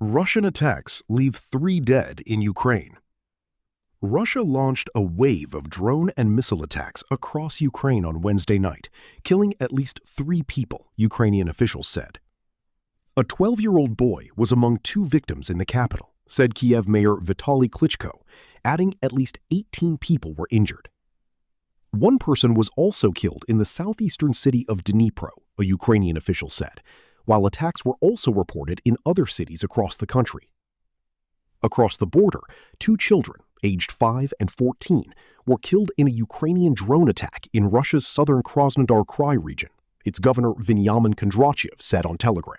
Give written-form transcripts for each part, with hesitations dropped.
Russian attacks leave 3 dead in Ukraine. Russia launched a wave of drone and missile attacks across Ukraine on Wednesday night, killing at least 3 people, Ukrainian officials said. A 12-year-old boy was among 2 victims in the capital, said Kyiv Mayor Vitali Klitschko, adding at least 18 people were injured. One person was also killed in the southeastern city of Dnipro, a Ukrainian official said, while attacks were also reported in other cities across the country. Across the border, 2 children, aged 5 and 14, were killed in a Ukrainian drone attack in Russia's southern Krasnodar Krai region, its governor Veniamin Kondratyev said on Telegram.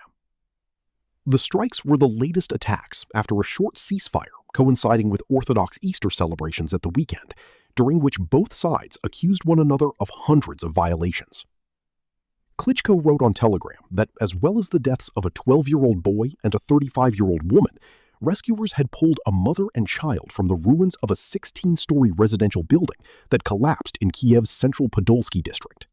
The strikes were the latest attacks after a short ceasefire coinciding with Orthdox Easter celebrations at the weekend, during which both sides accused one another of hundreds of violations. Klitschko wrote on Telegram that as well as the deaths of a 12-year-old boy and a 35-year-old woman, rescuers had pulled a mother and child from the ruins of a 16-story residential building that collapsed in Kyiv's central Podolsky district.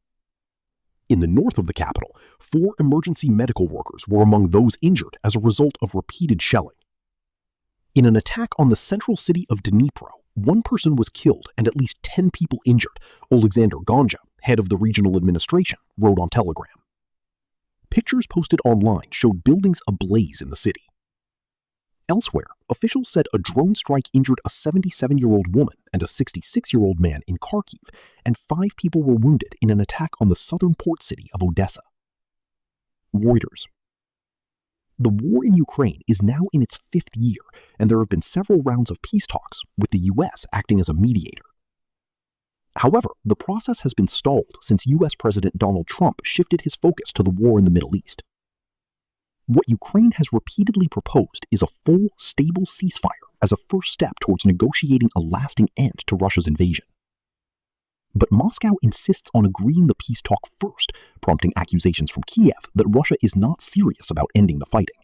In the north of the capital, 4 emergency medical workers were among those injured as a result of repeated shelling. In an attack on the central city of Dnipro, 1 person was killed and at least 10 people injured, Alexander Gonja, head of the regional administration, wrote on Telegram. Pictures posted online showed buildings ablaze in the city. Elsewhere, officials said a drone strike injured a 77-year-old woman and a 66-year-old man in Kharkiv, and 5 people were wounded in an attack on the southern port city of Odessa. Reuters. The war in Ukraine is now in its 5th year, and there have been several rounds of peace talks, with the U.S. acting as a mediator. However, the process has been stalled since U.S. President Donald Trump shifted his focus to the war in the Middle East. What Ukraine has repeatedly proposed is a full, stable ceasefire as a first step towards negotiating a lasting end to Russia's invasion. But Moscow insists on agreeing the peace talk first, prompting accusations from Kiev that Russia is not serious about ending the fighting.